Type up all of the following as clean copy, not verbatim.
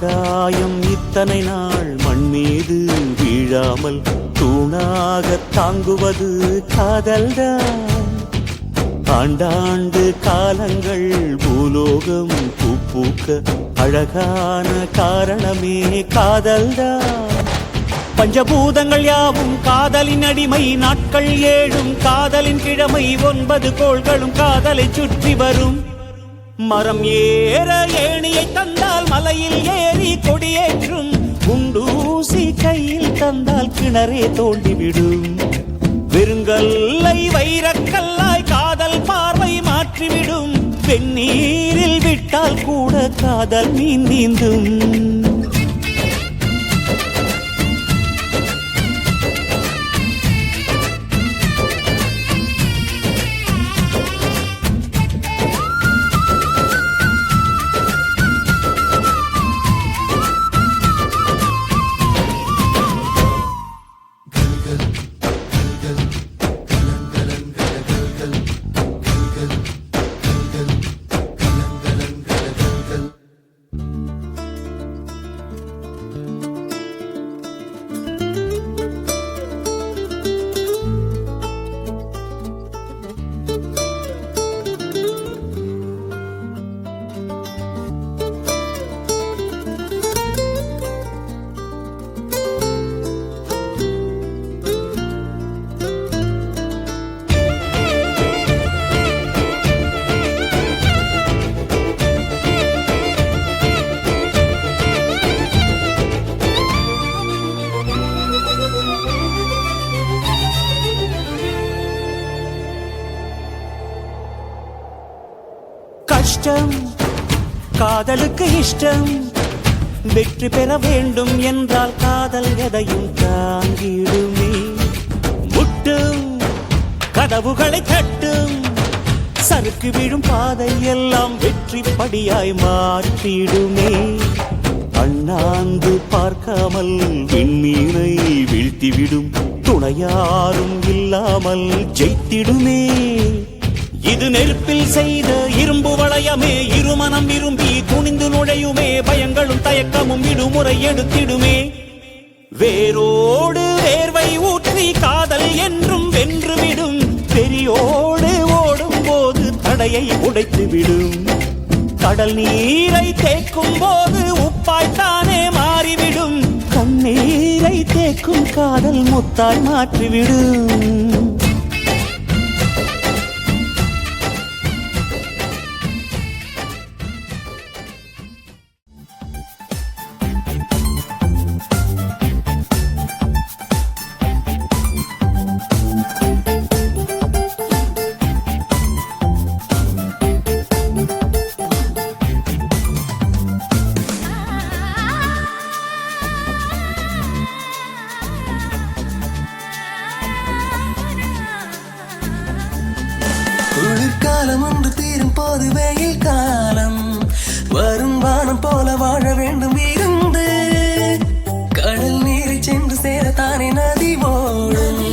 ஆகாயம் இத்தனை நாள் மண் மீது வீழாமல் தூணாக தாங்குவது காதல்தான். ஆண்டாண்டு காலங்கள் பூலோகம் பூக்க அழகான காரணமே காதல்தான். பஞ்சபூதங்கள் யாவும் காதலின் அடிமை, நாட்கள் 7 காதலின் கிழமை, 9 கோள்களும் காதலை சுற்றி வரும். மரம் ஏற ஏணியை தந்தால் மலையில் ஏறி கொடியேற்றும், குண்டூசி கையில் தந்தால் கிணறே தோண்டிவிடும். வெறுங்கல்லை வைரக்கல்லாய் காதல் பார்வை மாற்றிவிடும், வெந்நீரில் விட்டால் கூட காதல் மீன் நீந்தும். கஷ்டம் காதலுக்கு இஷ்டம், வெற்றி பெற வேண்டும் என்றால் காதல் எதையும் தாங்கிடுமே. முட்டும் கதவுகளை தட்டும், சறுக்கு விழும் பாதை எல்லாம் வெற்றி படியாய் மாற்றிடுமே. அண்ணாந்து பார்க்காமல் விண்மீனை வீழ்த்திவிடும், துணையாரும் இல்லாமல் ஜெயித்திடுமே. இது நெருப்பில் செய்த இரும்பு வளையமே, இருமனம் விரும்பி துணிந்து நுழையுமே. பயங்களும் தயக்கமும் விடுமுறை எடுத்திடுமே. வேரோடு வேர்வை ஊற்றி காதல் என்றும் வென்றுவிடும், பெரியோடு ஓடும் போது தடையை உடைத்துவிடும். கடல் நீரை தேக்கும் போது உப்பாய்த்தானே மாறிவிடும், கண்ணீரை தேக்கும் காதல் முத்தாய் மாற்றிவிடும். குளிர்காலம் ஒன்று தீரும் போது வெயில் காலம் வரும், வானம் போல வாழ வேண்டும் இருந்து. கடல் நீரை சென்று சேரத்தானே நதி ஓடும்,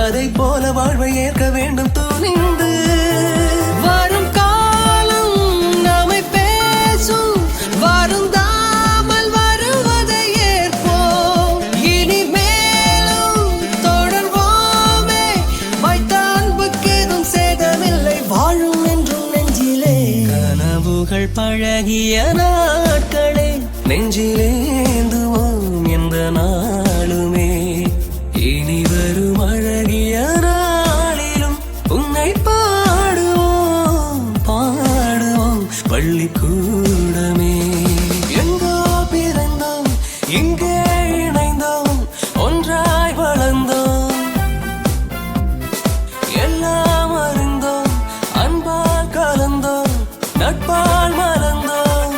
அதை போல வாழ்வை ஏற்க வேண்டும் துணிந்து. வரும் காலம் நம்மை பேசும், வருந்தாமல் வருவதை ஏற்போம். இனி மேலும் தொடர்வோமே, வைத்த அன்புக்கேதும் சேதமில்லை, வாழும் என்றும் நெஞ்சிலே. கனவுகள் பழகிய நாட்களே நெஞ்சிலேந்துவோம் எந்த நாளுமே. இனி வரும் அழகிய நாளிலும் உன்னை பாடுவோம் பாடுவோம் பள்ளிக்கூடமே. எங்கோ பிறந்தோம் இங்கே இணைந்தோம், ஒன்றாய் வளர்ந்தோம், எல்லாம் அறிந்தோம், அன்பால் கலந்தோம், நட்பால் மலர்ந்தோம்.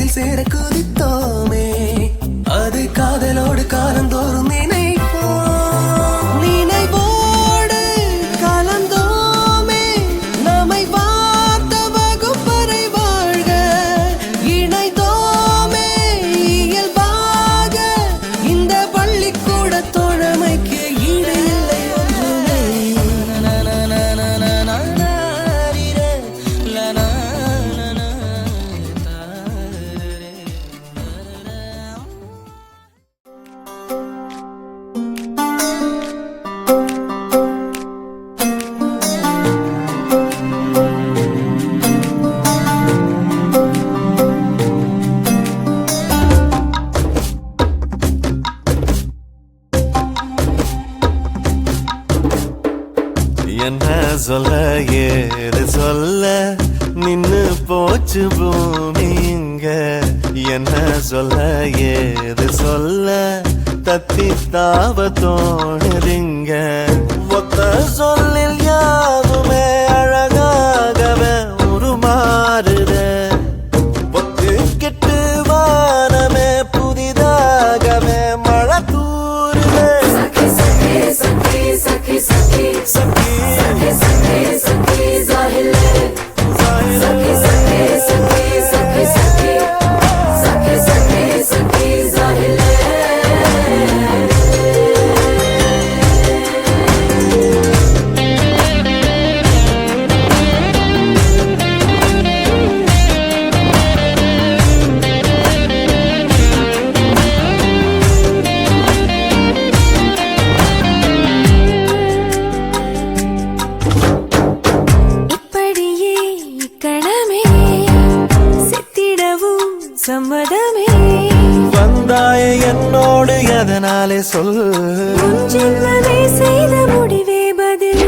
கடலில் சேர குதித்தோமே அது காதலோடு காலந்தோறும் நினைவோடு கலந்தோமே நம்மை பார்த்த வகுப்பறை வாழ்க இணைத்தோமே இயல்பாக இந்த பள்ளிக்கூட தோழமைக்கு ஈடு இல்லை ஒன்றுமே என்ன சொல்ல ஏது சொல்ல நின்னு போச்சு பூமி இங்க என்ன சொல்ல ஏது சொல்ல தத்தி தாவ தோணுதிங்க ஒத்த சொல்லில் யாவுமே அழகாகவே உருமாறுத ஒத்து கெட்டு வானமே புதிதாகவே மழை தூருதே சம்மதமே வந்தாய என்னோடு எதனாலே சொல் ஜென்மமே செய்த முடிவே பதில்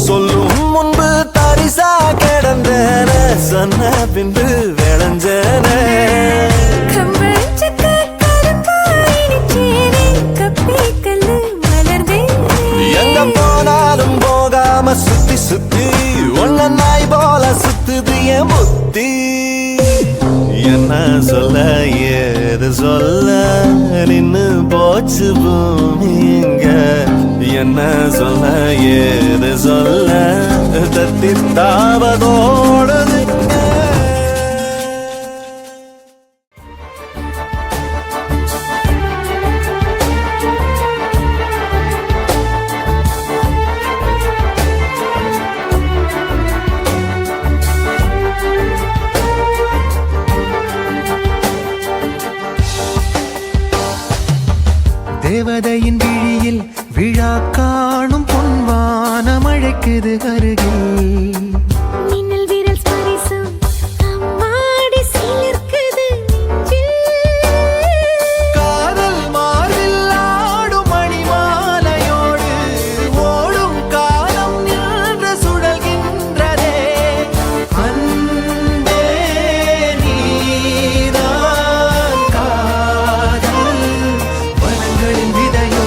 சொல்லும் முன்பு தரிசா கிடந்தன சொன்ன பின்பு விளைஞ்சன கம்பளிச்சக்க கருப்பாயினிச்சேனே கப்பி கல்லு மலர்ந்தேன் எங்க போனாலும் போகாம சுத்தி சுத்தி ஒன்ன நாய் போல சுத்துது என் புத்தி என்ன சொல்ல ஏது சொல்ல நின்னு போச்சு பூமி இங்க என்ன சொல்ல ஏது சொல்ல தத்தி தாவதோடுது தேவதையின் விழியில் விழா காணும் பொன்வானம் அழைக்குது அருகில் மின்னல் வீரல் ஸ்பரிசம் அம்மாடி சிலிர்க்குது காதல் மார்பில் ஆடும் மணிமாலையோடு ஓடும் காலம் நின்று சுழல்கின்றதே அன்பே நீதான் காதல் வனங்களின் விதையோ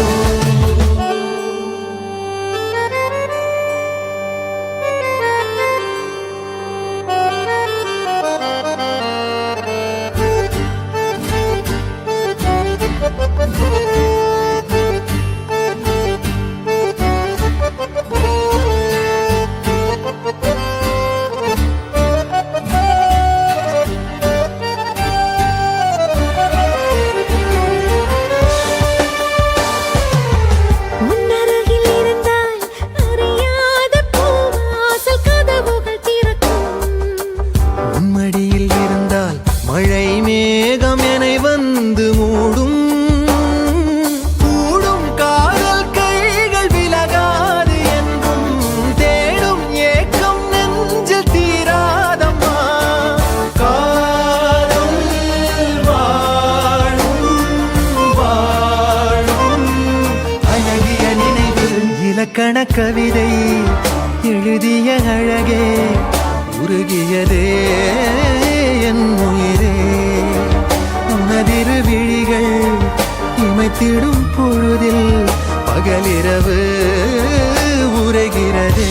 முன்னருகில் இருந்தால் அறியாத பூவாசல் கதவுகள் திறக்கும் உன்மடியில் இருந்தால் மழை மேகம் என வந்து மூடும் கூடும் காதல் கைகள் விலகாது என்றும் தேடும் ஏக்கம் நெஞ்சில் தீராதம்மா காதல் வாழும் வாழும் அழகிய நினைவில் இலக்கண கவிதை எழுதிய அழகே உருகியதே என் உயிரே உனதிரு விழிகள் இமைத்திடும் பொழுதில் பகலிரவு உரைகிறதே